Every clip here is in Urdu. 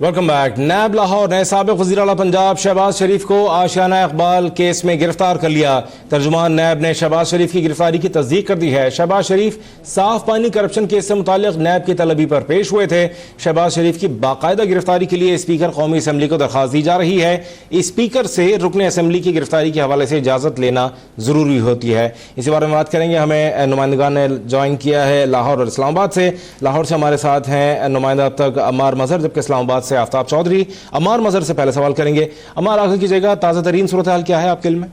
Welcome back. نیب لاہور نے سابق وزیر اعلیٰ پنجاب شہباز شریف کو آشیانہ اقبال کیس میں گرفتار کر لیا۔ ترجمان نیب نے شہباز شریف کی گرفتاری کی تصدیق کر دی ہے۔ شہباز شریف صاف پانی کرپشن کیس سے متعلق نیب کی طلبی پر پیش ہوئے تھے۔ شہباز شریف کی باقاعدہ گرفتاری کے لیے اسپیکر قومی اسمبلی کو درخواست دی جا رہی ہے۔ اسپیکر سے رکن اسمبلی کی گرفتاری کے حوالے سے اجازت لینا ضروری ہوتی ہے۔ اسی بارے میں بات کریں گے، ہمیں نمائندگان نے جوائن کیا ہے لاہور اور اسلام آباد سے۔ لاہور سے ہمارے ساتھ ہیں نمائندہ اب تک عمار مظہر، جبکہ اسلام آباد سے آفتاب چودھری۔ عمار مظہر سے پہلے سوال کریں گے۔ عمار، آگے کیجیے گا، تازہ ترین صورتحال کیا ہے آپ کے علم میں؟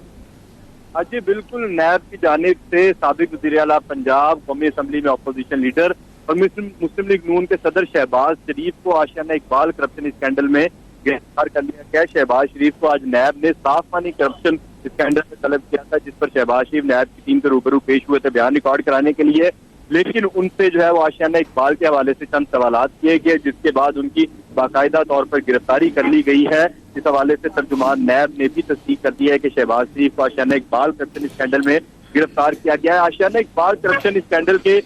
جی بالکل، نیب کی جانب سے سابق وزیر اعلیٰ پنجاب، قومی اسمبلی میں اپوزیشن لیڈر اور مسلم لیگ نون کے صدر شہباز شریف کو آشیانہ اقبال کرپشن اسکینڈل میں گرفتار کر لیا گیا۔ شہباز شریف کو آج نیب نے صاف پانی کرپشن اسکینڈل میں طلب کیا تھا، جس پر شہباز شریف نیب کی ٹیم کے روبرو پیش ہوئے تھے بیان ریکارڈ کرانے کے لیے، لیکن ان سے جو ہے وہ آشیانہ اقبال کے حوالے سے چند سوالات کیے گئے، جس کے بعد ان کی باقاعدہ طور پر گرفتاری کر لی گئی ہے۔ اس حوالے سے ترجمان نیب نے بھی تصدیق کر دی ہے کہ شہباز شریف کو آشیانہ اقبال کرپشن اسکینڈل میں گرفتار کیا گیا ہے۔ آشیانہ اقبال کرپشن اسکینڈل کے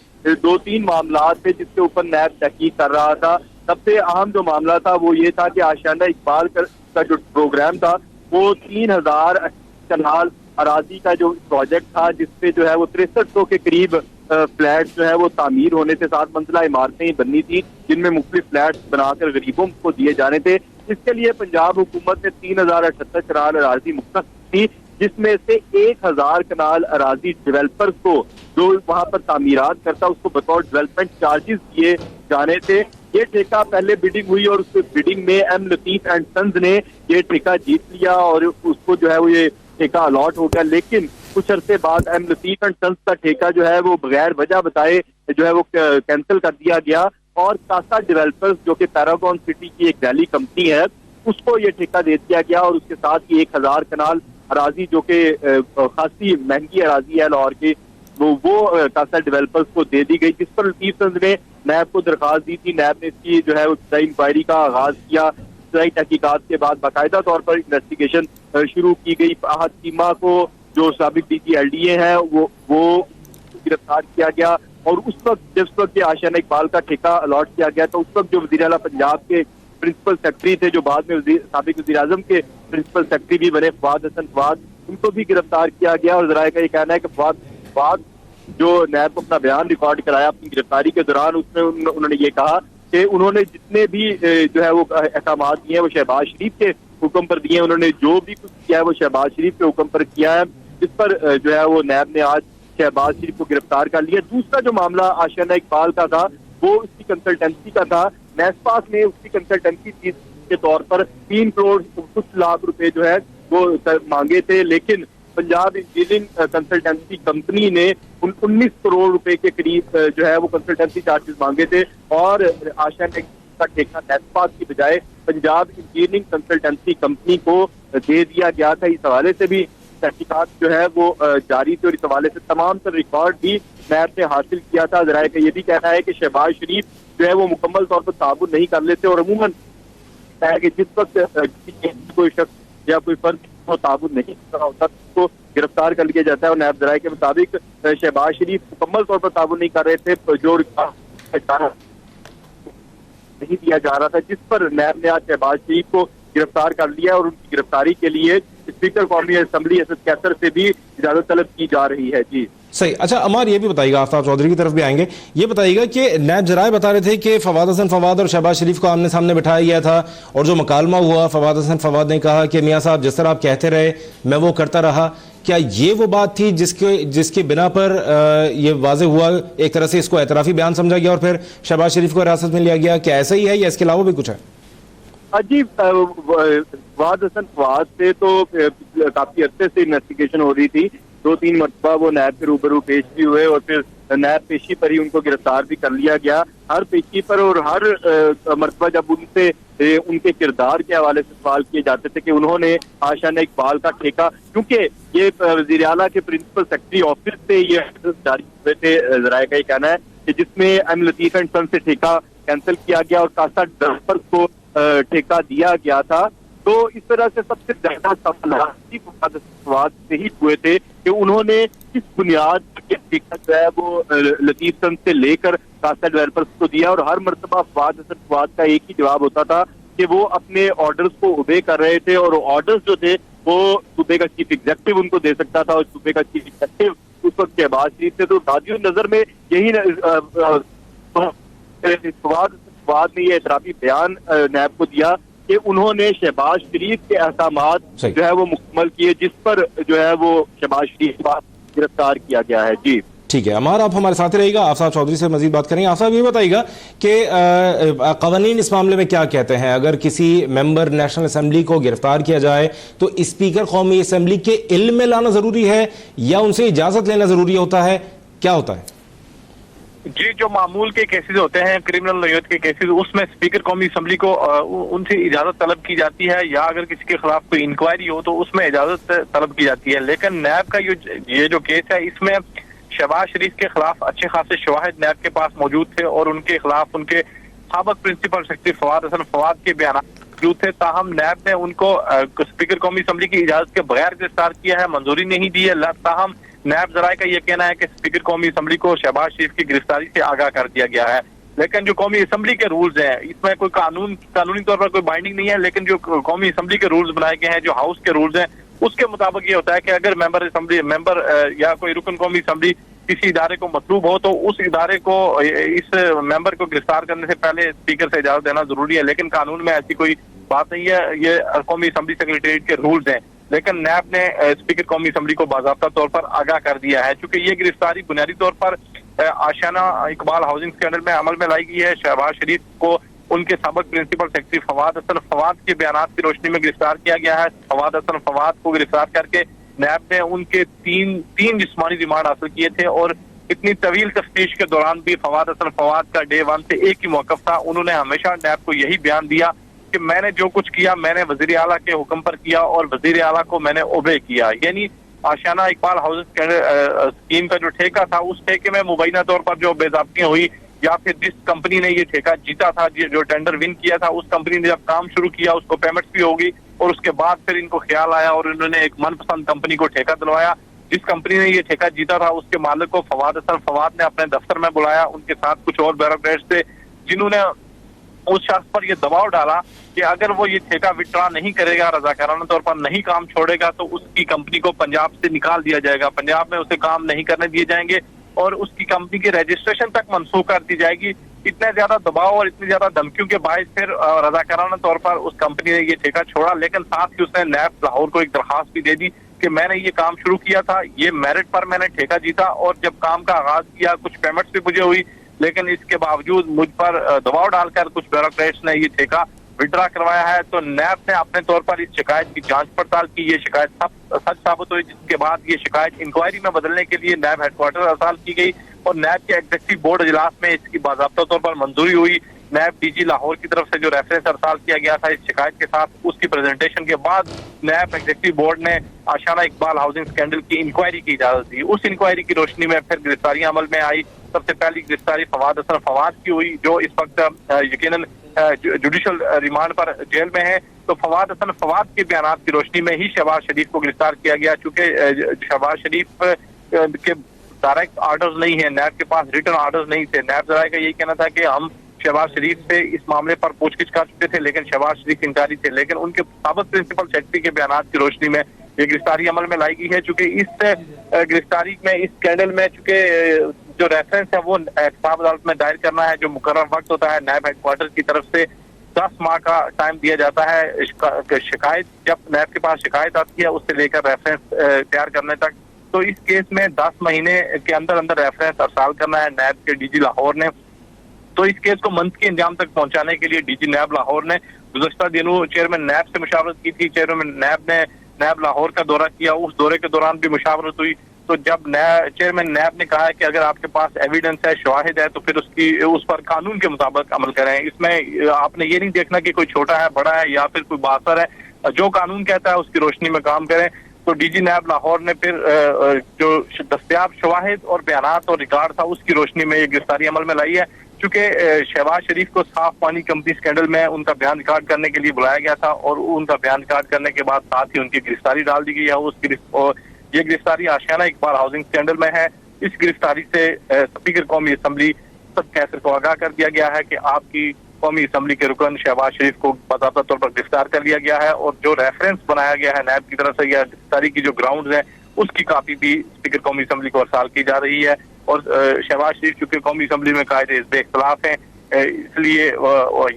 2-3 معاملات تھے جس کے اوپر نیب تحقیق کر رہا تھا۔ سب سے اہم جو معاملہ تھا وہ یہ تھا کہ آشیانہ اقبال کا جو پروگرام تھا وہ 3000 کنال اراضی کا جو پروجیکٹ تھا، جس پہ جو ہے وہ 6300 کے قریب فلیٹ جو ہے وہ تعمیر ہونے سے 7 منزلہ عمارتیں بننی تھی، جن میں مختلف فلیٹس بنا کر غریبوں کو دیے جانے تھے۔ اس کے لیے پنجاب حکومت نے 3078 کنال اراضی مختص کی، جس میں سے 1000 کنال اراضی ڈیولپرز کو جو وہاں پر تعمیرات کرتا اس کو بطور ڈیولپمنٹ چارجز دیے جانے تھے۔ یہ ٹھیکہ پہلے بیڈنگ ہوئی اور اس بیڈنگ میں ایم لطیف اینڈ سنز نے یہ ٹھیکہ جیت لیا اور اس کو جو ہے وہ یہ ٹھیکہ الاٹ ہو گیا، لیکن کچھ عرصے بعد ایم لطیف اینڈ سنز کا ٹھیکہ جو ہے وہ بغیر وجہ بتائے جو ہے وہ کینسل کر دیا گیا، اور کاسا ڈیولپرز جو کہ پیراگون سٹی کی ایک دہلی کمپنی ہے اس کو یہ ٹھیکہ دے دیا گیا، اور اس کے ساتھ ہی 1000 کنال اراضی جو کہ خاصی مہنگی اراضی ہے لاہور کی، وہ کاسا ڈیولپرز کو دے دی گئی، جس پر لطیف سنز نے نیب کو درخواست دی تھی۔ نیب نے اس کی جو ہے ابتدائی انکوائری کا آغاز کیا۔ ابتدائی تحقیقات کے بعد باقاعدہ طور پر انویسٹیگیشن شروع کی گئی۔ فہد چیمہ کو جو سابق D G L D A ہیں وہ گرفتار کیا گیا، اور اس وقت یہ آشیانہ اقبال کا ٹھیکہ الاٹ کیا گیا تو اس وقت جو وزیر اعلیٰ پنجاب کے پرنسپل سیکرٹری تھے، جو بعد میں سابق وزیر اعظم کے پرنسپل سیکرٹری بھی بنے، فواد حسن فواد، ان کو بھی گرفتار کیا گیا۔ اور ذرائع کا یہ کہنا ہے کہ فواد جو نیب کو اپنا بیان ریکارڈ کرایا اپنی گرفتاری کے دوران، اس میں انہوں نے یہ کہا کہ انہوں نے جتنے بھی جو ہے وہ احکامات دیے ہیں وہ شہباز شریف کے حکم پر دیے، انہوں نے جو بھی کچھ کیا ہے وہ شہباز شریف کے حکم پر کیا ہے، جس پر جو ہے وہ نیب نے آج شہباز شریف کو گرفتار کر لیا۔ دوسرا جو معاملہ آشیانہ اقبال کا تھا وہ اس کی کنسلٹنسی کا تھا۔ نیسپاک نے اس کی کنسلٹنسی فیس کے طور پر 3 کروڑ کچھ لاکھ روپے جو ہے وہ مانگے تھے، لیکن پنجاب انجینئرنگ کنسلٹنسی کمپنی نے 19 کروڑ روپے کے قریب جو ہے وہ کنسلٹنسی چارجز مانگے تھے، اور آشیانہ کا ٹھیکہ نیسپاک کی بجائے پنجاب انجینئرنگ کنسلٹنسی کمپنی کو دے دیا گیا تھا۔ اس حوالے سے بھی تحقیقات جو ہے وہ جاری تھی، اور اس حوالے سے تمام تر ریکارڈ بھی نیب نے حاصل کیا تھا۔ ذرائع کا یہ بھی کہنا ہے کہ شہباز شریف جو ہے وہ مکمل طور پر تعاون نہیں کر لیتے، اور عموماً کہ جس وقت کوئی شخص یا کوئی فرد کو تعاون نہیں کر رہا ہوتا اس کو گرفتار کر لیا جاتا ہے، اور نیب ذرائع کے مطابق شہباز شریف مکمل طور پر تعاون نہیں کر رہے تھے، جو نہیں دیا جا رہا تھا، جس پر نیب نے آج شہباز شریف کو گرفتار کر لیا، اور ان کی گرفتاری کے لیے اسپیکر قومی اسمبلی اسد کیسر سے بھی اجازت طلب کی جا رہی ہے۔ جی صحیح۔ اچھا عمار، یہ بھی بتائیے گا، آفتاب چودھری کی طرف بھی آئیں گے، یہ بتائیے گا کہ نیب ذرائع بتا رہے تھے کہ فواد حسن فواد اور شہباز شریف کو آمنے سامنے بٹھایا گیا تھا، اور جو مکالمہ ہوا فواد حسن فواد نے کہا کہ میاں صاحب جس طرح آپ کہتے رہے میں وہ کرتا رہا، کیا یہ وہ بات تھی جس کی بنا پر یہ واضح ہوا، ایک طرح سے اس کو اعترافی بیان سمجھا گیا اور پھر شہباز شریف کو حراست میں لیا گیا؟ کیا ایسا ہی ہے یا اس کے علاوہ بھی کچھ ہے؟ جی فواد حسن فواد سے تو کافی عرصے سے انویسٹیگیشن ہو رہی تھی، 2-3 مرتبہ وہ نیب کے روبرو پیش بھی ہوئے، اور پھر نیب پیشی پر ہی ان کو گرفتار بھی کر لیا گیا۔ ہر پیشی پر اور ہر مرتبہ جب ان سے ان کے کردار کے حوالے سے سوال کیے جاتے تھے کہ انہوں نے آشیانہ اقبال کا ٹھیکہ، کیونکہ یہ وزیر اعلیٰ کے پرنسپل سیکرٹری آفس سے یہ جاری ہوئے تھے، ذرائع کا یہ کہنا ہے کہ جس میں ایم لطیف اینڈ سنز سے ٹھیکہ کینسل کیا گیا اور کاسا ڈیولپرز کو ٹھیکہ دیا گیا تھا، تو اس طرح سے سب سے زیادہ سوال سے ہی ہوئے تھے کہ انہوں نے کس بنیاد پر ٹھیکہ جو ہے وہ لطیف سنز سے لے کر کاسا ڈیولپرز کو دیا، اور ہر مرتبہ فواد حسن فواد کا ایک ہی جواب ہوتا تھا کہ وہ اپنے آرڈرز کو اوبے کر رہے تھے اور آرڈرز جو تھے وہ صوبے کا چیف ایگزیکٹو ان کو دے سکتا تھا اور صوبے کا چیف ایگزیکٹو اس وقت شہباز شریف تھے. تو ناظرین نظر میں یہی فواد نے یہ اعترافی بیان نیب کو دیا کہ انہوں نے شہباز شریف کے احکامات جو ہے وہ مکمل کیے جس پر جو ہے وہ شہباز شریف کو گرفتار کیا گیا ہے. جی ٹھیک ہے عمار، آپ ہمارے ساتھ رہے گا. آفتاب چودھری سے مزید بات کریں گے. آفتاب یہ بتائیے گا کہ قوانین اس معاملے میں کیا کہتے ہیں؟ اگر کسی ممبر نیشنل اسمبلی کو گرفتار کیا جائے تو اسپیکر قومی اسمبلی کے علم میں لانا ضروری ہے یا ان سے اجازت لینا ضروری ہوتا ہے؟ کیا ہوتا ہے؟ جی، جو معمول کے کیسز ہوتے ہیں، کرمنل نوعیت کے کیسز، اس میں اسپیکر قومی اسمبلی کو ان سے اجازت طلب کی جاتی ہے، یا اگر کسی کے خلاف کوئی انکوائری ہو تو اس میں اجازت طلب کی جاتی ہے. لیکن نیب کا یہ جو کیس ہے، اس میں شہباز شریف کے خلاف اچھے خاصے شواہد نیب کے پاس موجود تھے اور ان کے خلاف ان کے سابق پرنسپل سیکرٹری فواد حسن فواد کے بیانات موجود تھے. تاہم نیب نے ان کو اسپیکر قومی اسمبلی کی اجازت کے بغیر گرفتار کیا ہے، منظوری نہیں دی ہے. تاہم نیب ذرائع کا یہ کہنا ہے کہ اسپیکر قومی اسمبلی کو شہباز شریف کی گرفتاری سے آگاہ کر دیا گیا ہے. لیکن جو قومی اسمبلی کے رولز ہیں، اس میں کوئی قانونی طور پر کوئی بائنڈنگ نہیں ہے، لیکن جو قومی اسمبلی کے رولز بنائے گئے ہیں، جو ہاؤس کے رولز ہیں، اس کے مطابق یہ ہوتا ہے کہ اگر ممبر یا کوئی رکن قومی اسمبلی کسی ادارے کو مطلوب ہو تو اس ادارے کو اس ممبر کو گرفتار کرنے سے پہلے اسپیکر سے اجازت دینا ضروری ہے. لیکن قانون میں ایسی کوئی بات نہیں ہے، یہ قومی اسمبلی سیکریٹریٹ کے رولز ہیں. لیکن نیب نے اسپیکر قومی اسمبلی کو باضابطہ طور پر آگاہ کر دیا ہے. چونکہ یہ گرفتاری بنیادی طور پر آشیانہ اقبال ہاؤسنگ اسکینڈل میں عمل میں لائی گئی ہے. شہباز شریف کو ان کے سابق پرنسپل سیکرٹری فواد حسن فواد کے بیانات کی روشنی میں گرفتار کیا گیا ہے. فواد حسن فواد کو گرفتار کر کے نیب نے ان کے تین جسمانی ریمانڈ حاصل کیے تھے اور اتنی طویل تفتیش کے دوران بھی فواد حسن فواد کا ڈے 1 سے ایک ہی موقف تھا. انہوں نے ہمیشہ نیب کو یہی بیان دیا کہ میں نے جو کچھ کیا میں نے وزیر اعلیٰ کے حکم پر کیا اور وزیر اعلیٰ کو میں نے اوبے کیا. یعنی آشیانہ اقبال ہاؤسنگ اسکیم کا جو ٹھیکہ تھا، اس ٹھیکے میں مبینہ طور پر جو بے ضابطیاں ہوئی یا پھر جس کمپنی نے یہ ٹھیکہ جیتا تھا، جو ٹینڈر ون کیا تھا، اس کمپنی نے جب کام شروع کیا اس کو پیمنٹس بھی ہوگی اور اس کے بعد پھر ان کو خیال آیا اور انہوں نے ایک من پسند کمپنی کو ٹھیکہ دلوایا. جس کمپنی نے یہ ٹھیکہ جیتا تھا اس کے مالک کو فواد حسن فواد نے اپنے دفتر میں بلایا. ان کے ساتھ کچھ اور بیوروکریٹس تھے جنہوں نے اس شخص پر یہ دباؤ ڈالا کہ اگر وہ یہ ٹھیکہ وڈرا نہیں کرے گا، رضاکارانہ طور پر نہیں کام چھوڑے گا، تو اس کی کمپنی کو پنجاب سے نکال دیا جائے گا، پنجاب میں اسے کام نہیں کرنے دیے جائیں گے اور اس کی کمپنی کی رجسٹریشن تک منسوخ کر دی جائے گی. اتنے زیادہ دباؤ اور اتنی زیادہ دھمکیوں کے باعث پھر رضاکارانہ طور پر اس کمپنی نے یہ ٹھیکہ چھوڑا. لیکن ساتھ ہی اس نے نیب لاہور کو ایک درخواست بھی دے دی کہ میں نے یہ کام شروع کیا تھا، یہ میرٹ پر میں نے ٹھیکہ جیتا اور جب کام کا آغاز کیا کچھ پیمنٹس بھی مجھے ہوئی، لیکن اس کے باوجود مجھ پر دباؤ ڈال کر کچھ بیوروکریٹس نے یہ ٹھیکہ وڈرا کروایا ہے. تو نیب نے اپنے طور پر اس شکایت کی جانچ پڑتال کی، یہ شکایت سچ ثابت ہوئی، جس کے بعد یہ شکایت انکوائری میں بدلنے کے لیے نیب ہیڈ کوارٹر ارسال کی گئی اور نیب کے ایگزیکٹو بورڈ اجلاس میں اس کی باضابطہ طور پر منظوری ہوئی. نیب ڈی جی لاہور کی طرف سے جو ریفرنس ارسال کیا گیا تھا اس شکایت کے ساتھ، اس کی پریزنٹیشن کے بعد نیب ایگزیکٹو بورڈ نے آشیانہ اقبال ہاؤسنگ اسکینڈل کی انکوائری کی اجازت دی. اس انکوائری کی روشنی میں پھر گرفتاریاں عمل میں آئی. سب سے پہلی گرفتاری فواد حسن فواد کی ہوئی جو اس وقت یقیناً جوڈیشل ریمانڈ پر جیل میں ہے. تو فواد حسن فواد کے بیانات کی روشنی میں ہی شہباز شریف کو گرفتار کیا گیا. چونکہ شہباز شریف کے ڈائریکٹ آرڈرز نہیں ہیں، نیب کے پاس ریٹن آرڈرز نہیں تھے. نیب ذرائع کا یہی کہنا تھا کہ ہم شہباز شریف سے اس معاملے پر پوچھ گچھ کر چکے تھے لیکن شہباز شریف انکاری تھے. لیکن ان کے سابق پرنسپل سیکرٹری کے بیانات کی روشنی میں یہ گرفتاری عمل میں لائی گئی ہے. چونکہ اس گرفتاری میں اس اسکینڈل میں چونکہ جو ریفرنس ہے وہ احتساب عدالت میں دائر کرنا ہے، جو مقرر وقت ہوتا ہے نیب ہیڈ کوارٹر کی طرف سے 10 ماہ کا ٹائم دیا جاتا ہے شکایت جب نیب کے پاس شکایت آتی ہے اس سے لے کر ریفرنس تیار کرنے تک. تو اس کیس میں 10 مہینے کے اندر ریفرنس ارسال کرنا ہے نیب کے ڈی جی لاہور نے. تو اس کیس کو منطقی انجام تک پہنچانے کے لیے ڈی جی نیب لاہور نے گزشتہ دنوں چیئرمین نیب سے مشاورت کی تھی. چیئرمین نیب نے نیب لاہور کا دورہ کیا، اس دورے کے دوران بھی مشاورت ہوئی. تو جب چیئرمین نیب نے کہا ہے کہ اگر آپ کے پاس ایویڈنس ہے، شواہد ہے، تو پھر اس پر قانون کے مطابق عمل کریں. اس میں آپ نے یہ نہیں دیکھنا کہ کوئی چھوٹا ہے، بڑا ہے یا پھر کوئی باثر ہے. جو قانون کہتا ہے اس کی روشنی میں کام کریں. تو ڈی جی نیب لاہور نے پھر جو دستیاب شواہد اور بیانات اور ریکارڈ تھا اس کی روشنی میں یہ گرفتاری عمل میں لائی ہے. چونکہ شہباز شریف کو صاف پانی کمپنی اسکینڈل میں ان کا بیان ریکارڈ کرنے کے لیے بلایا گیا تھا اور ان کا بیان ریکارڈ کرنے کے بعد ساتھ ہی ان کی گرفتاری ڈال دی گئی ہے. یہ گرفتاری آشیانہ اقبال ہاؤسنگ اسکینڈل میں ہے. اس گرفتاری سے اسپیکر قومی اسمبلی سب کیسر کو آگاہ کر دیا گیا ہے کہ آپ کی قومی اسمبلی کے رکن شہباز شریف کو باضابطہ طور پر گرفتار کر لیا گیا ہے، اور جو ریفرنس بنایا گیا ہے نیب کی طرف سے یا گرفتاری کی جو گراؤنڈز ہیں اس کی کاپی بھی اسپیکر قومی اسمبلی کو ارسال کی جا رہی ہے۔ اور شہباز شریف چونکہ قومی اسمبلی میں قائد حزب اختلاف ہیں، اس لیے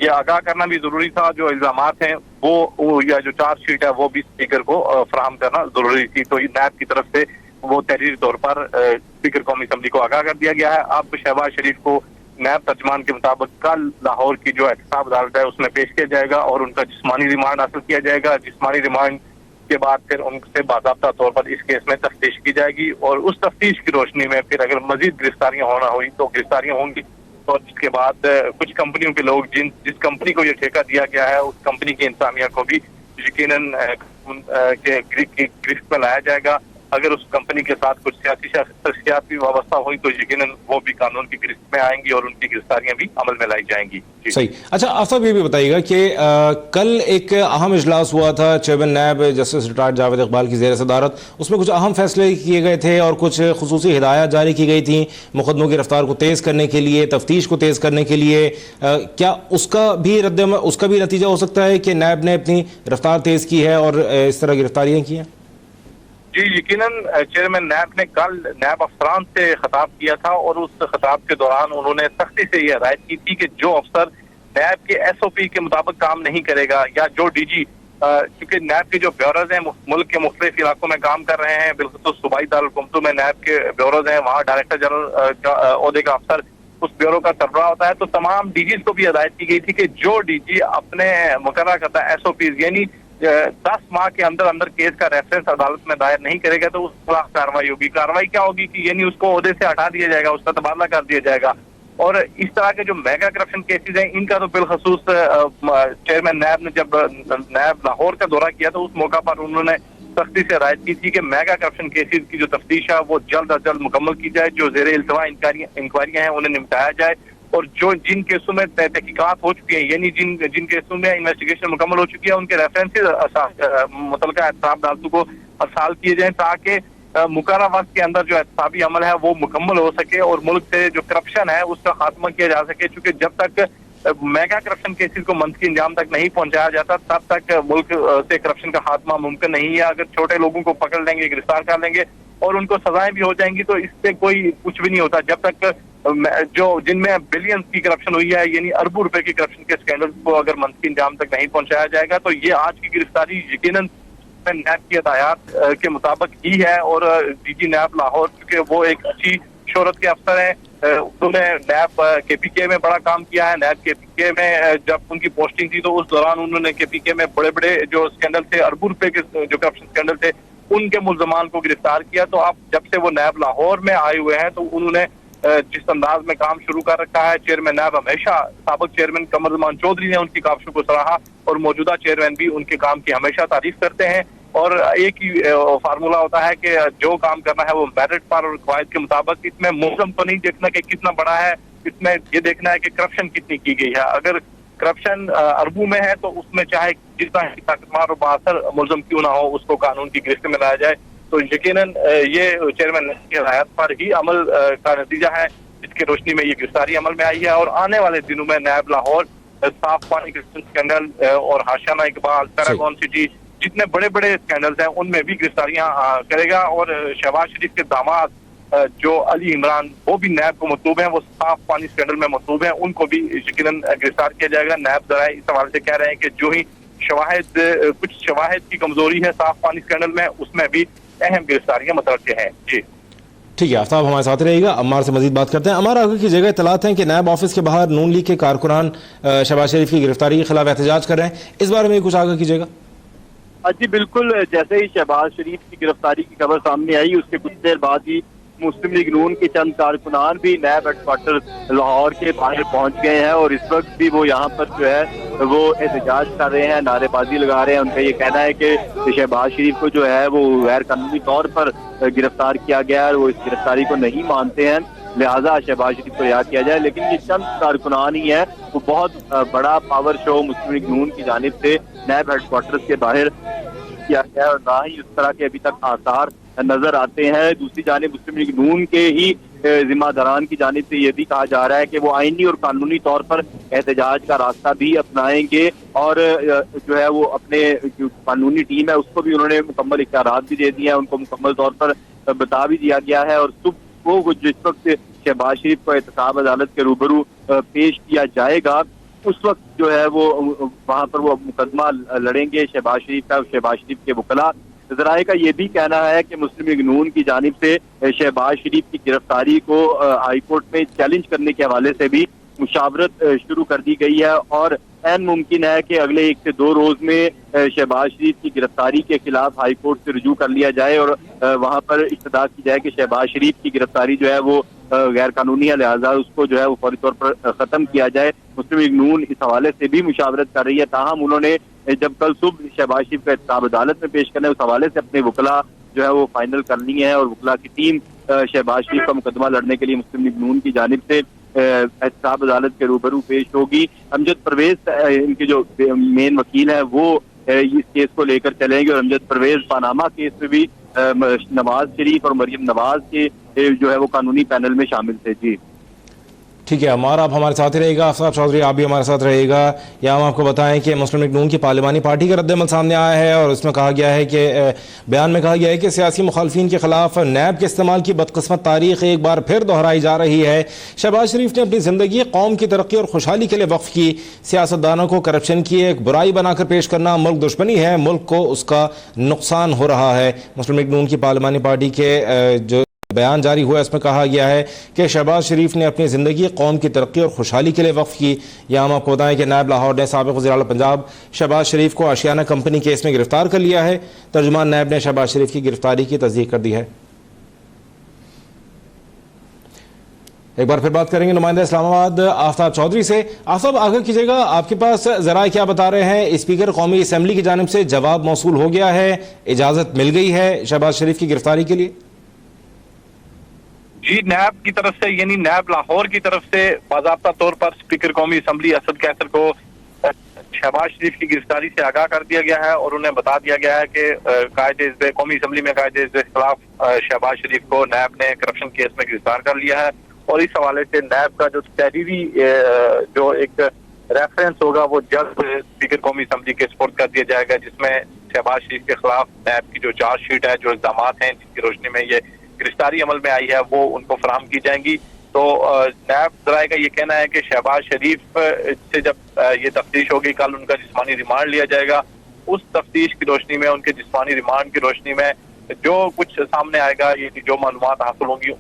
یہ آگاہ کرنا بھی ضروری تھا، جو الزامات ہیں وہ یا جو چارج شیٹ ہے وہ بھی اسپیکر کو فراہم کرنا ضروری تھی۔ تو نیب کی طرف سے وہ تحریری طور پر اسپیکر قومی اسمبلی کو آگاہ کر دیا گیا ہے۔ اب شہباز شریف کو نیب ترجمان کے مطابق کل لاہور کی جو احتساب عدالت ہے اس میں پیش کیا جائے گا اور ان کا جسمانی ریمانڈ حاصل کیا جائے گا۔ جسمانی ریمانڈ کے بعد پھر ان سے باضابطہ طور پر اس کیس میں تفتیش کی جائے گی، اور اس تفتیش کی روشنی میں پھر اگر مزید گرفتاریاں ہونا ہوئی تو گرفتاریاں ہوں گی، اور جس کے بعد کچھ کمپنیوں کے لوگ جس کمپنی کو یہ ٹھیکہ دیا گیا ہے اس کمپنی کی انتظامیہ کو بھی یقیناً گرفت میں لایا جائے گا۔ اگر اس کمپنی کے ساتھ کچھ سیاسی شخصیات بھی وابستہ ہوئی تو یقیناً وہ بھی قانون کی گرفت میں آئیں گی اور ان کی گرفتاریاں بھی عمل میں لائی جائیں گی۔ صحیح۔ اچھا آفتاب یہ بھی بتائیے گا کہ کل ایک اہم اجلاس ہوا تھا chairman NAB justice retired Javed Iqbal کی زیر صدارت، اس میں کچھ اہم فیصلے کیے گئے تھے اور کچھ خصوصی ہدایات جاری کی گئی تھیں مقدموں کی رفتار کو تیز کرنے کے لیے، تفتیش کو تیز کرنے کے لیے۔ کیا اس کا بھی نتیجہ ہو سکتا ہے کہ نیب نے اپنی رفتار تیز کی ہے اور اس طرح گرفتاریاں کی ہیں؟ جی یقیناً چیئرمین نیب نے کل نیب افسران سے خطاب کیا تھا، اور اس خطاب کے دوران انہوں نے سختی سے یہ ہدایت کی تھی کہ جو افسر نیب کے ایس او پی کے مطابق کام نہیں کرے گا، یا جو ڈی جی کیونکہ نیب کے جو بیوروز ہیں ملک کے مختلف علاقوں میں کام کر رہے ہیں، بالخصوص صوبائی دارالحکومتوں میں نیب کے بیوروز ہیں، وہاں ڈائریکٹر جنرل عہدے کا افسر اس بیورو کا سربراہ ہوتا ہے، تو تمام ڈی جیز کو بھی ہدایت کی گئی تھی کہ جو ڈی جی اپنے مقررہ کردہ ایس او پیز یعنی 10 ماہ کے اندر کیس کا ریفرنس عدالت میں دائر نہیں کرے گا تو اس خلاف کارروائی ہوگی۔ کارروائی کیا ہوگی کہ یعنی اس کو عہدے سے ہٹا دیا جائے گا، اس کا تبادلہ کر دیا جائے گا۔ اور اس طرح کے جو میگا کرپشن کیسز ہیں ان کا تو بالخصوص چیئرمین نیب نے جب نیب لاہور کا دورہ کیا تو اس موقع پر انہوں نے سختی سے ہدایت کی تھی کہ میگا کرپشن کیسز کی جو تفتیش ہے وہ جلد از جلد مکمل کی جائے، جو زیر التوا انکوائریاں ہیں انہیں نمٹایا جائے، اور جن کیسوں میں تحقیقات ہو چکی ہیں یعنی جن کیسوں میں انویسٹیگیشن مکمل ہو چکی ہے ان کے ریفرنسز متعلقہ احتساب عدالتوں کو ارسال کیے جائیں تاکہ مقررہ وقت کے اندر جو احتسابی عمل ہے وہ مکمل ہو سکے اور ملک سے جو کرپشن ہے اس کا خاتمہ کیا جا سکے، چونکہ جب تک میگا کرپشن کیسز کو منطقی انجام تک نہیں پہنچایا جاتا تب تک ملک سے کرپشن کا خاتمہ ممکن نہیں ہے۔ اگر چھوٹے لوگوں کو پکڑ لیں گے، گرفتار کر لیں گے اور ان کو سزائیں بھی ہو جائیں گی تو اس سے کوئی کچھ بھی نہیں ہوتا جب تک جن میں بلینز کی کرپشن ہوئی ہے یعنی اربوں روپے کی کرپشن کے اسکینڈل کو اگر منطقی انجام تک نہیں پہنچایا جائے گا تو یہ آج کی گرفتاری یقیناً نیب کی ہدایات کے مطابق ہی ہے۔ اور ڈی جی نیب لاہور کیونکہ وہ ایک اچھی شہرت کے افسر ہیں، انہوں نے نیب کے پی کے میں بڑا کام کیا ہے۔ نیب کے پی کے میں جب ان کی پوسٹنگ تھی تو اس دوران انہوں نے کے پی کے میں بڑے بڑے جو اسکینڈل تھے، اربوں روپے کے جو کرپشن اسکینڈل تھے ان کے ملزمان کو گرفتار کیا۔ تو اب جب سے وہ نیب لاہور میں آئے ہوئے ہیں تو انہوں نے جس انداز میں کام شروع کر رکھا ہے، چیئرمین نیب ہمیشہ سابق چیئرمین قمر زمان چودھری نے ان کی کاوشوں کو سراہا اور موجودہ چیئرمین بھی ان کے کام کی ہمیشہ تعریف کرتے ہیں، اور ایک ہی فارمولہ ہوتا ہے کہ جو کام کرنا ہے وہ میرٹ پر اور قواعد کے مطابق، اس میں ملزم تو نہیں دیکھنا کہ کتنا بڑا ہے، اس میں یہ دیکھنا ہے کہ کرپشن کتنی کی گئی ہے۔ اگر کرپشن اربوں میں ہے تو اس میں چاہے جتنا طاقتور اور بااثر ملزم کیوں نہ ہو اس کو قانون کی گرفت میں لایا جائے۔ تو یقیناً یہ چیئرمین کی ہدایت پر ہی عمل کا نتیجہ ہے جس کی روشنی میں یہ گرفتاری عمل میں آئی ہے، اور آنے والے دنوں میں نیب لاہور صاف پانی کرپشن اسکینڈل اور ہاشیانہ اقبال، پیراگون سٹی جتنے بڑے بڑے اسکینڈلز ہیں ان میں بھی گرفتاریاں کرے گا، اور شہباز شریف کے داماد جو علی عمران وہ بھی نیب کو مطلوب ہیں، وہ صاف پانی اسکینڈل میں مطلوب ہیں، ان کو بھی یقیناً گرفتار کیا جائے گا۔ نیب ذرائع اس حوالے سے کہہ رہے ہیں کہ جو ہی کچھ شواہد کی کمزوری ہے صاف پانی اسکینڈل میں اس میں بھی اہم گرفتاریاں متوقع ہیں۔ جی ٹھیک ہے، آفتاب ہمارے ساتھ رہے گا، عمار سے مزید بات کرتے ہیں۔ عمار، آگے کی جگہ اطلاعات ہیں کہ نیب آفس کے باہر نون لیگ کے کارکنان شہباز شریف کی گرفتاری کے خلاف احتجاج کر رہے ہیں، اس بارے میں کچھ آگے کیجیے گا۔ جی بالکل، جیسے ہی شہباز شریف کی گرفتاری کی خبر سامنے آئی اس کے کچھ دیر بعد ہی مسلم لیگ نون کے چند کارکنان بھی نیب ہیڈ کوارٹر لاہور کے باہر پہنچ گئے ہیں، اور اس وقت بھی وہ یہاں پر جو ہے وہ احتجاج کر رہے ہیں، نعرے بازی لگا رہے ہیں۔ ان کا یہ کہنا ہے کہ شہباز شریف کو جو ہے وہ غیر قانونی طور پر گرفتار کیا گیا ہے اور وہ اس گرفتاری کو نہیں مانتے ہیں، لہٰذا شہباز شریف کو رہا کیا جائے۔ لیکن یہ چند کارکنان ہی ہیں، وہ بہت بڑا پاور شو مسلم لیگ نون کی جانب سے نیب ہیڈ کوارٹرز کے باہر کیا گیا، اور نہ ہی اس طرح کے ابھی تک آثار نظر آتے ہیں۔ دوسری جانب مسلم لیگ نون کے ہی ذمہ داران کی جانب سے یہ بھی کہا جا رہا ہے کہ وہ آئینی اور قانونی طور پر احتجاج کا راستہ بھی اپنائیں گے، اور جو ہے وہ اپنے جو قانونی ٹیم ہے اس کو بھی انہوں نے مکمل اختیارات بھی دے دیے ہیں، ان کو مکمل طور پر بتا بھی دیا گیا ہے، اور صبح کو جس وقت شہباز شریف کو احتساب عدالت کے روبرو پیش کیا جائے گا اس وقت جو ہے وہ وہاں پر وہ مقدمہ لڑیں گے شہباز شریف کا، شہباز شریف کے وکلاء۔ ذرائع کا یہ بھی کہنا ہے کہ مسلم لیگ نون کی جانب سے شہباز شریف کی گرفتاری کو ہائی کورٹ میں چیلنج کرنے کے حوالے سے بھی مشاورت شروع کر دی گئی ہے، اور عین ممکن ہے کہ اگلے 1 سے 2 روز میں شہباز شریف کی گرفتاری کے خلاف ہائی کورٹ سے رجوع کر لیا جائے اور وہاں پر استدعا کی جائے کہ شہباز شریف کی گرفتاری جو ہے وہ غیر قانونی ہے، لہٰذا اس کو جو ہے وہ فوری طور پر ختم کیا جائے۔ مسلم لیگ نون اس حوالے سے بھی مشاورت کر رہی ہے، تاہم انہوں نے جب کل صبح شہباز شریف کا احتساب عدالت میں پیش کرنا ہے اس حوالے سے اپنے وکلاء جو ہے وہ فائنل کر لی ہیں، اور وکلاء کی ٹیم شہباز شریف کا مقدمہ لڑنے کے لیے مسلم لیگ نون کی جانب سے احتساب عدالت کے روبرو پیش ہوگی۔ امجد پرویز ان کے جو مین وکیل ہیں وہ اس کیس کو لے کر چلیں گے، اور امجد پرویز پاناما کیس میں بھی نواز شریف اور مریم نواز کے جو ہے وہ قانونی پینل میں شامل تھے۔ جی ٹھیک ہے عمار، آپ ہمارے ساتھ رہے گا، آفتاب چودھری آپ بھی ہمارے ساتھ رہے گا۔ یا ہم آپ کو بتائیں کہ مسلم لیگ نون کی پارلیمانی پارٹی کا رد عمل سامنے آیا ہے، اور اس میں کہا گیا ہے کہ بیان میں کہا گیا ہے کہ سیاسی مخالفین کے خلاف نیب کے استعمال کی بدقسمت تاریخ ایک بار پھر دہرائی جا رہی ہے۔ شہباز شریف نے اپنی زندگی قوم کی ترقی اور خوشحالی کے لیے وقف کی، سیاستدانوں کو کرپشن کی ایک برائی بنا کر پیش کرنا ملک دشمنی ہے، ملک کو اس کا نقصان ہو رہا ہے۔ مسلم لیگ نون کی پارلیمانی پارٹی کے جو بیان جاری ہوا اس میں کہا گیا ہے کہ شہباز شریف نے اپنی زندگی قوم کی ترقی اور خوشحالی کے لیے وقف کی۔ یا ہم آپ کو بتائیں کہ نیب لاہور نے سابق وزیر اعلیٰ پنجاب شہباز شریف کو آشیانہ کمپنی کیس میں گرفتار کر لیا ہے۔ ترجمان نیب نے شہباز شریف کی گرفتاری کی تصدیق کر دی ہے۔ ایک بار پھر بات کریں گے نمائندہ اسلام آباد آفتاب چودھری سے۔ آفتاب آگاہ کیجیے گا، آپ کے پاس ذرائع کیا بتا رہے ہیں؟ اسپیکر قومی اسمبلی کی جانب سے جواب موصول ہو گیا ہے، اجازت مل گئی ہے شہباز شریف کی گرفتاری کے لیے؟ جی، نیب کی طرف سے یعنی نیب لاہور کی طرف سے باضابطہ طور پر اسپیکر قومی اسمبلی اسد قیصر کو شہباز شریف کی گرفتاری سے آگاہ کر دیا گیا ہے، اور انہیں بتا دیا گیا ہے کہ قومی اسمبلی میں قائد عزت کے خلاف شہباز شریف کو نیب نے کرپشن کیس میں گرفتار کر لیا ہے، اور اس حوالے سے نیب کا جو تحریری جو ایک ریفرنس ہوگا وہ جلد اسپیکر قومی اسمبلی کے سپرد کر دیا جائے گا، جس میں شہباز شریف کے خلاف نیب کی جو چارج شیٹ ہے، جو الزامات ہیں جن کی روشنی میں یہ گرفتاری عمل میں آئی ہے، وہ ان کو فراہم کی جائیں گی۔ تو نیب ذرائع کا یہ کہنا ہے کہ شہباز شریف سے جب یہ تفتیش ہوگی، کل ان کا جسمانی ریمانڈ لیا جائے گا، اس تفتیش کی روشنی میں، ان کے جسمانی ریمانڈ کی روشنی میں جو کچھ سامنے آئے گا، یہ جو معلومات حاصل ہوں گی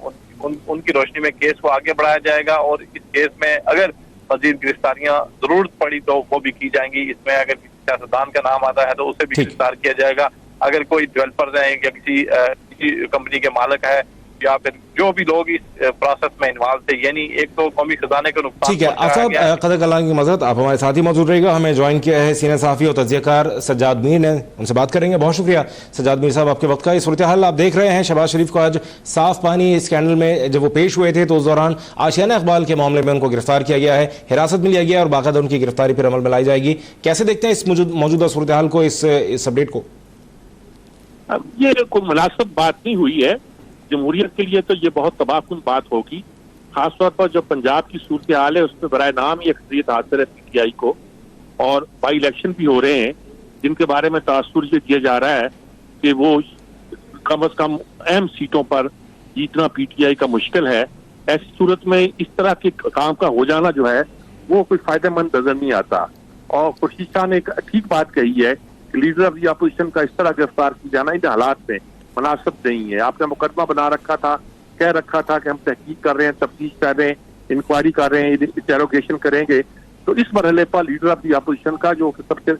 ان کی روشنی میں کیس کو آگے بڑھایا جائے گا، اور اس کیس میں اگر مزید گرفتاریاں ضرورت پڑی تو وہ بھی کی جائیں گی۔ اس میں اگر کسی سیاستدان کا نام آتا ہے تو اسے بھی گرفتار کیا جائے گا، اگر کوئی ڈیولپرز ہیں یا کسی کمپنی کے مالک ہے یا پھر جو بھی لوگ اس پروسیس میں انوالو تھے، یعنی ایک تو قومی خزانے کو نقصان۔ ٹھیک ہے آفتاب، قدر کلام کی معذرت، آپ ہمارے ساتھ ہی موجود رہے گا۔ ہمیں جوائن کیا ہے سینئر صحافی اور تجزیہ کار سجاد میر نے، ان سے بات کریں گے۔ بہت شکریہ سجاد میر صاحب آپ کے وقت کا۔ یہ صورتحال آپ دیکھ رہے ہیں، شہباز شریف کو آج صاف پانی اسکینڈل میں جب وہ پیش ہوئے تھے تو اس دوران آشیانہ اقبال کے معاملے میں ان کو گرفتار کیا گیا ہے، حراست میں لیا گیا، اور باقاعدہ ان کی گرفتاری پھر عمل میں لائی جائے گی۔ کیسے دیکھتے ہیں اس موجودہ صورتحال کو، اس اپڈیٹ کو؟ اب یہ کوئی مناسب بات نہیں ہوئی ہے جمہوریت کے لیے، تو یہ بہت تباہ کن بات ہوگی، خاص طور پر جو پنجاب کی صورتحال ہے اس میں برائے نام ہی اکثریت حاصل ہے پی ٹی آئی کو، اور بائی الیکشن بھی ہو رہے ہیں جن کے بارے میں تاثر یہ دیا جا رہا ہے کہ وہ کم از کم اہم سیٹوں پر جیتنا پی ٹی آئی کا مشکل ہے۔ ایسی صورت میں اس طرح کے کام کا ہو جانا جو ہے وہ کوئی فائدہ مند نظر نہیں آتا، اور خورشید شاہ نے ایک ٹھیک بات کہی ہے کہ لیڈر آف دی اپوزیشن کا اس طرح گرفتار کی جانا ان حالات میں مناسب نہیں ہے۔ آپ نے مقدمہ بنا رکھا تھا، کہہ رکھا تھا کہ ہم تحقیق کر رہے ہیں، تفتیش کر رہے ہیں، انکوائری کر رہے ہیں، انٹروگیشن کریں گے، تو اس مرحلے پر لیڈر آف دی اپوزیشن کا جو سب سے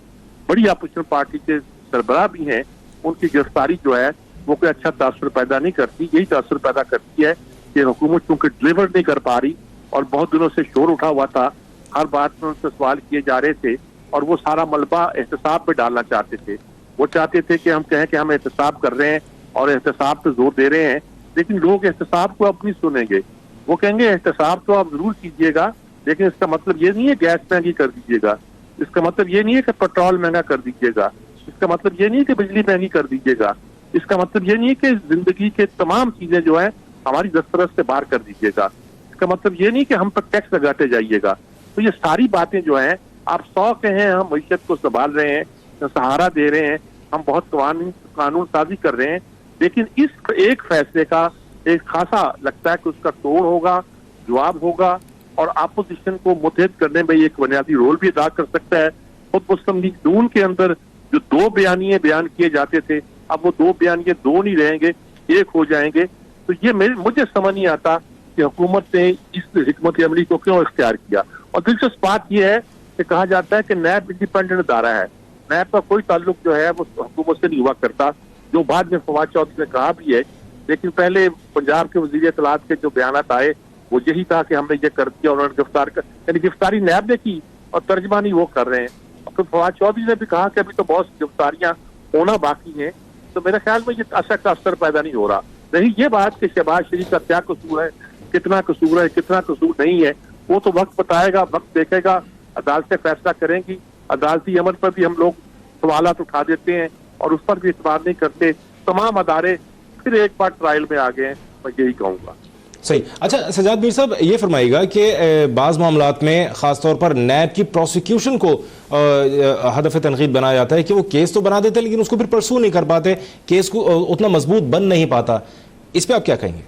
بڑی اپوزیشن پارٹی کے سربراہ بھی ہیں، ان کی گرفتاری جو ہے وہ کوئی اچھا تاثر پیدا نہیں کرتی۔ یہی تاثر پیدا کرتی ہے کہ حکومت چونکہ ڈلیور نہیں کر پا رہی، اور بہت دنوں سے شور اٹھا ہوا تھا، ہر بات میں ان سے سوال کیے جا رہے تھے، اور وہ سارا ملبہ احتساب پہ ڈالنا چاہتے تھے۔ وہ چاہتے تھے کہ ہم کہیں کہ ہم احتساب کر رہے ہیں اور احتساب پہ زور دے رہے ہیں، لیکن لوگ احتساب کو اب نہیں سنیں گے۔ وہ کہیں گے احتساب تو آپ ضرور کیجیے گا، لیکن اس کا مطلب یہ نہیں ہے گیس مہنگی کر دیجیے گا، اس کا مطلب یہ نہیں ہے کہ پیٹرول مہنگا کر دیجیے گا، اس کا مطلب یہ نہیں ہے کہ بجلی مہنگی کر دیجیے گا، اس کا مطلب یہ نہیں ہے کہ زندگی کے تمام چیزیں جو ہیں ہماری دسترس سے باہر کر دیجیے گا. اس کا مطلب یہ نہیں کہ ہم پر ٹیکس لگاتے جائیے گا. تو یہ ساری باتیں جو ہیں, آپ 100 کے ہیں ہم معیشت کو سنبھال رہے ہیں, سہارا دے رہے ہیں, ہم بہت قانون سازی کر رہے ہیں, لیکن اس ایک فیصلے کا ایک خاصا لگتا ہے کہ اس کا توڑ ہوگا, جواب ہوگا, اور اپوزیشن کو متحد کرنے میں ایک بنیادی رول بھی ادا کر سکتا ہے. خود مسلم لیگ نون کے اندر جو 2 بیانیے بیان کیے جاتے تھے, اب وہ 2 بیانیے 2 نہیں رہیں گے, 1 ہو جائیں گے. تو یہ مجھے سمجھ نہیں آتا کہ حکومت نے اس حکمت عملی کو کیوں اختیار کیا. اور دلچسپ بات یہ ہے کہ کہا جاتا ہے کہ نیب انڈیپینڈنٹ ادارہ ہے, نیب کا کوئی تعلق جو ہے وہ حکومت سے نہیں ہوا کرتا, جو بعد میں فواد چودھری نے کہا بھی ہے. لیکن پہلے پنجاب کے وزیر اطلاعات کے جو بیانات آئے وہ یہی تھا کہ ہم نے یہ کر دیا, اور انہوں نے گرفتار کر, یعنی گرفتاری نیب نے کی اور ترجمانی وہ کر رہے ہیں. اور پھر فواد چودھری نے بھی کہا کہ ابھی تو بہت گرفتاریاں ہونا باقی ہیں. تو میرے خیال میں یہ اثر کا اثر پیدا نہیں ہو رہا. نہیں, یہ بات کہ شہباز شریف کا کیا قصور ہے, کتنا قصور ہے, کتنا قصور نہیں ہے, وہ تو وقت بتائے گا, وقت دیکھے گا, عدالتیں فیصلہ کریں گی. عدالتی عمل پر بھی ہم لوگ سوالات اٹھا دیتے ہیں اور اس پر بھی اعتبار نہیں کرتے. تمام ادارے پھر ایک بار ٹرائل میں آ گئے ہیں, میں یہی کہوں گا. صحیح. اچھا سجاد میر صاحب, یہ فرمائیے گا کہ بعض معاملات میں خاص طور پر نیب کی پروسیکیوشن کو ہدف تنقید بنایا جاتا ہے کہ وہ کیس تو بنا دیتے لیکن اس کو پھر پرسو نہیں کر پاتے, کیس کو اتنا مضبوط بن نہیں پاتا. اس پہ آپ کیا کہیں گے؟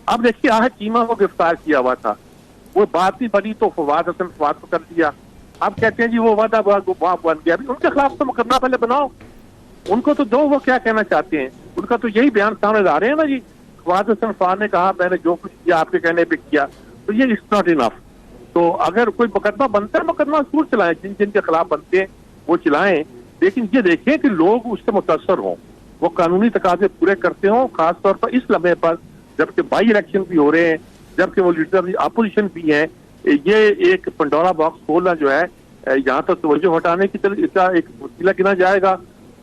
اب دیکھیے, چیمہ کو گرفتار کیا ہوا تھا, وہ بات نہیں بنی تو فواد حسن فواد کو کر دیا. اب کہتے ہیں جی وہ وعدہ بن گیا. ان کے خلاف تو مقدمہ پہلے بناؤ, ان کو تو دو وہ کیا کہنا چاہتے ہیں. ان کا تو یہی بیان سامنے لا رہے ہیں نا جی, فواد حسن فواد نے کہا میں نے جو کچھ کیا آپ کے کہنے پہ کیا. تو یہ اٹس ناٹ انف. تو اگر کوئی مقدمہ بنتا ہے, مقدمہ ضرور چلائیں, جن جن کے خلاف بنتے ہیں وہ چلائیں, لیکن یہ دیکھیں کہ لوگ اس سے متاثر ہوں, وہ قانونی تقاضے پورے کرتے ہوں. خاص طور پر اس لمحے پر جبکہ بائی الیکشن بھی ہو رہے ہیں, جبکہ وہ لیڈر اپوزیشن بھی ہیں. یہ ایک پنڈورا باکس کھولنا جو ہے, یہاں تک توجہ ہٹانے کی طرف اس کا ایک وسیلہ گنا جائے گا,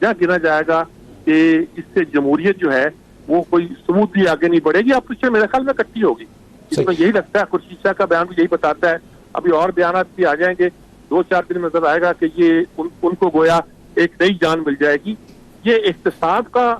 یا گنا جائے گا کہ اس سے جمہوریت جو ہے وہ کوئی سموتھلی آگے نہیں بڑھے گی. اپوزیشن میرے خیال میں کٹی ہوگی. اس میں یہی لگتا ہے, خورشید شاہ کا بیان بھی یہی بتاتا ہے. ابھی اور بیانات بھی آ جائیں گے, 2-4 دن میں نظر آئے گا کہ یہ ان کو گویا ایک نئی جان مل جائے گی. یہ اقتصاد کا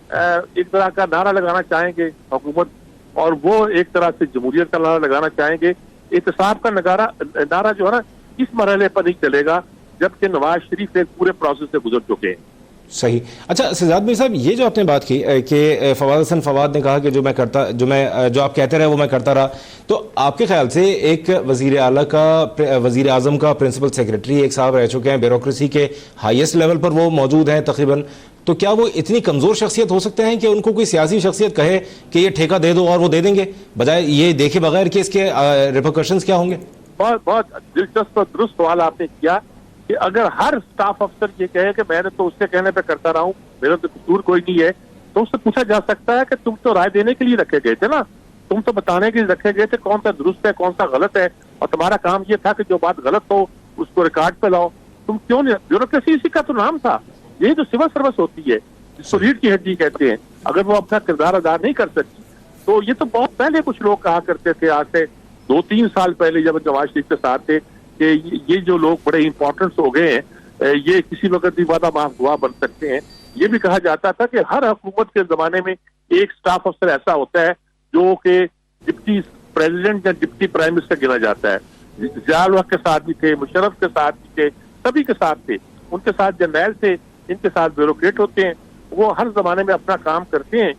ایک طرح کا نعرہ لگانا چاہیں گے حکومت, اور وہ ایک طرح سے جمہوریت کا نعرہ لگانا چاہیں گے. احتساب کا نعرہ جو ہے نا, اس مرحلے پر نہیں چلے گا جبکہ نواز شریف ایک پورے پروسیس سے گزر چکے ہیں. صحیح. اچھا سجاد میر صاحب, یہ جو آپ نے بات کی کہ فواد حسن فواد نے کہا کہ جو آپ کہتے رہے وہ میں کرتا رہا, تو آپ کے خیال سے ایک وزیر اعلیٰ کا, وزیر اعظم کا پرنسپل سیکریٹری ایک صاحب رہ چکے ہیں, بیوروکریسی کے ہائیسٹ لیول پر وہ موجود ہیں تقریباً, تو کیا وہ اتنی کمزور شخصیت ہو سکتے ہیں کہ ان کو کوئی سیاسی شخصیت کہے کہ یہ ٹھیکہ دے دو اور وہ دے دیں گے, بجائے یہ دیکھے بغیر کہ اس کے ریپرکشنز کیا ہوں گے؟ بہت دلچسپ اور درست سوال آپ نے کیا کہ اگر ہر اسٹاف افسر یہ کہے کہ میں نے تو اس کے کہنے پہ کرتا رہا ہوں, میرا تو قصور کوئی نہیں ہے, تو اس سے پوچھا جا سکتا ہے کہ تم تو رائے دینے کے لیے رکھے گئے تھے نا, تم تو بتانے کے لیے رکھے گئے تھے کون سا درست ہے کون سا غلط ہے, اور تمہارا کام یہ تھا کہ جو بات غلط ہو اس کو ریکارڈ پہ لاؤ. تم کیوں نہیں, بیوروکریسی اسی کا تو نام تھا. یہی تو سول سروس ہوتی ہے جس کو ریڑھ کی ہڈی کہتے ہیں. اگر وہ اپنا کردار ادا نہیں کر سکتی, تو یہ تو بہت پہلے کچھ لوگ کہا کرتے تھے, آج سے 2-3 سال پہلے جب نواز شریف کے ساتھ تھے, کہ یہ جو لوگ بڑے امپورٹنٹ ہو گئے ہیں یہ کسی وقت بھی وعدہ معاف گواہ بن سکتے ہیں. یہ بھی کہا جاتا تھا کہ ہر حکومت کے زمانے میں ایک سٹاف افسر ایسا ہوتا ہے جو کہ ڈپٹی پریزیڈنٹ یا ڈپٹی پرائم منسٹر گنا جاتا ہے. ضیاء الحق کے ساتھ بھی تھے, مشرف کے ساتھ بھی تھے, سبھی کے ساتھ تھے. ان کے ساتھ جرنیل تھے, ان کے ساتھ بیوروکریٹ ہوتے ہیں. وہ ہر زمانے میں اپنا کام کرتے ہیں,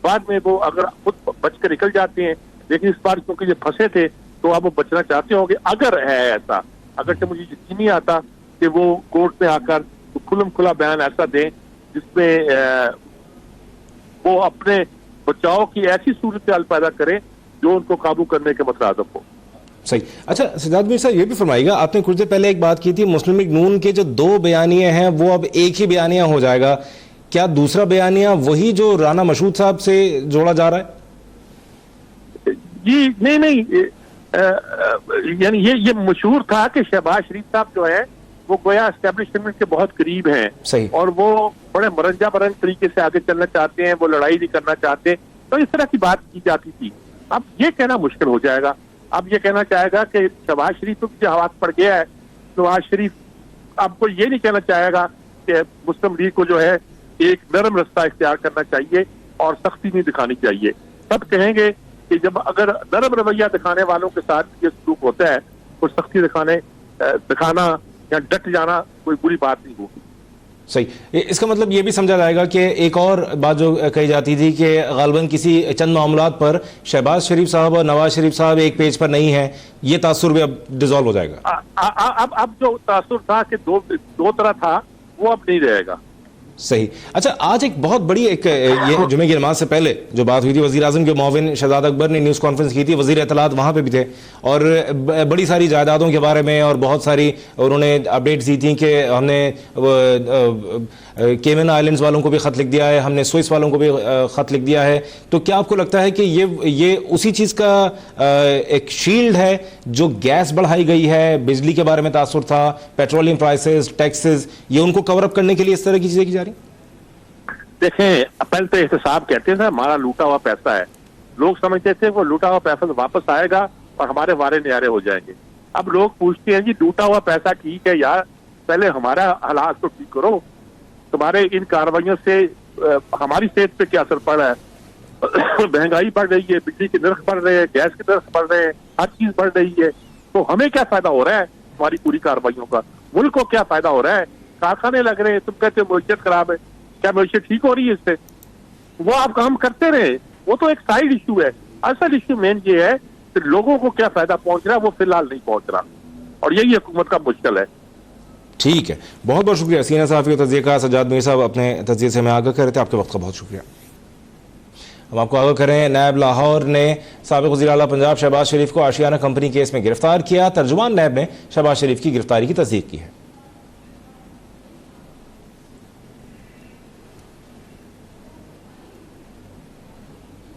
بعد میں وہ اگر خود بچ کر نکل جاتے ہیں, لیکن اس بار کیونکہ یہ پھنسے تھے تو اب وہ بچنا چاہتے ہوں گے. اگر ہے ایسا, اگرچہ مجھے یقین نہیں آتا کہ وہ کورٹ میں آ کر کھلم کھلا بیان ایسا دیں جس میں وہ اپنے بچاؤ کی ایسی صورتحال پیدا کریں جو ان کو قابو کرنے کے مترادف ہو. صحیح. اچھا سجاد میر صاحب, یہ بھی فرمائیے گا, آپ نے کچھ دیر پہلے ایک بات کی تھی, مسلم لیگ نون کے جو 2 بیانیے ہیں وہ اب ایک ہی بیانیہ ہو جائے گا. کیا دوسرا بیانیہ وہی جو رانا مشہود صاحب سے جوڑا جا رہا ہے؟ جی نہیں, یعنی یہ مشہور تھا کہ شہباز شریف صاحب جو ہے وہ گویا اسٹیبلشمنٹ کے بہت قریب ہیں. صحیح. اور وہ بڑے مرنجا برنج طریقے سے آگے چلنا چاہتے ہیں, وہ لڑائی نہیں کرنا چاہتے, تو اس طرح کی بات کی جاتی تھی. اب یہ کہنا مشکل ہو جائے گا. اب یہ کہنا چاہے گا کہ شہباز شریف جو ہاتھ پڑ گیا ہے, نواز شریف آپ کو یہ نہیں کہنا چاہے گا کہ مسلم لیگ کو جو ہے ایک نرم رستہ اختیار کرنا چاہیے اور سختی نہیں دکھانی چاہیے. سب کہیں گے کہ جب اگر نرم رویہ دکھانے والوں کے ساتھ یہ سلوک ہوتا ہے تو سختی دکھانا یا ڈٹ جانا کوئی بری بات نہیں ہوگی. صحیح. اس کا مطلب یہ بھی سمجھا جائے گا کہ ایک اور بات جو کہی جاتی تھی کہ غالباً کسی چند معاملات پر شہباز شریف صاحب اور نواز شریف صاحب ایک پیج پر نہیں ہیں, یہ تاثر بھی اب ڈیزالو ہو جائے گا. اب جو تاثر تھا کہ دو طرح تھا وہ اب نہیں رہے گا. صحیح. اچھا, آج ایک بہت بڑی یہ جمعے کی نماز سے پہلے جو بات ہوئی تھی, وزیر اعظم کے معاون شہزاد اکبر نے نیوز کانفرنس کی تھی, وزیر اطلاعات وہاں پہ بھی تھے, اور بڑی ساری جائیدادوں کے بارے میں اور بہت ساری انہوں نے اپڈیٹس دی تھیں کہ ہم نے کیمن آئلینڈز والوں کو بھی خط لکھ دیا ہے, ہم نے سوئس والوں کو بھی خط لکھ دیا ہے. تو کیا آپ کو لگتا ہے کہ یہ اسی چیز کا ایک شیلڈ ہے جو گیس بڑھائی گئی ہے, بجلی کے بارے میں تاثر تھا, پیٹرولیم پرائسز, ٹیکسز, یہ ان کو کور اپ کرنے کے لیے اس طرح کی چیزیں کی جا رہی ہیں؟ دیکھیں, پہلے تو احتساب کہتے تھے ہمارا لوٹا ہوا پیسہ ہے, لوگ سمجھتے تھے وہ لوٹا ہوا پیسہ واپس آئے گا اور ہمارے وارے نیارے ہو جائیں گے. اب لوگ پوچھتے ہیں جی لوٹا ہوا پیسہ ٹھیک ہے یار, پہلے ہمارا حالات تو ٹھیک کرو, تمہارے ان کارروائیوں سے ہماری صحت پہ کیا اثر پڑ رہا ہے, مہنگائی بڑھ رہی ہے, بجلی کے نرخ بڑھ رہے ہیں, گیس کے نرخ بڑھ رہے ہیں, ہر چیز بڑھ رہی ہے, تو ہمیں کیا فائدہ ہو رہا ہے ہماری پوری کارروائیوں کا, ملک کو کیا فائدہ ہو رہا ہے, کارخانے لگ رہے ہیں, تم کہتے ہو معیشت خراب ہے, کیا معیشت ٹھیک ہو رہی ہے اس سے؟ وہ آپ کام کرتے رہے, وہ تو ایک سائیڈ ایشو ہے. اصل ایشو مین یہ ہے کہ لوگوں کو کیا فائدہ پہنچ رہا ہے, وہ فی الحال نہیں پہنچ رہا, اور یہی حکومت کا مشکل ہے. ٹھیک ہے, بہت بہت شکریہ سینئر صحافی و تجزیہ کار سجاد میر صاحب, اپنے تجزیے سے ہمیں آگاہ کر رہے تھے, آپ کے وقت کا بہت شکریہ. ہم آپ کو آگاہ کریں, نیب لاہور نے سابق وزیر اعلیٰ پنجاب شہباز شریف کو آشیانہ کمپنی کیس میں گرفتار کیا. ترجمان نیب نے شہباز شریف کی گرفتاری کی تصدیق کی ہے.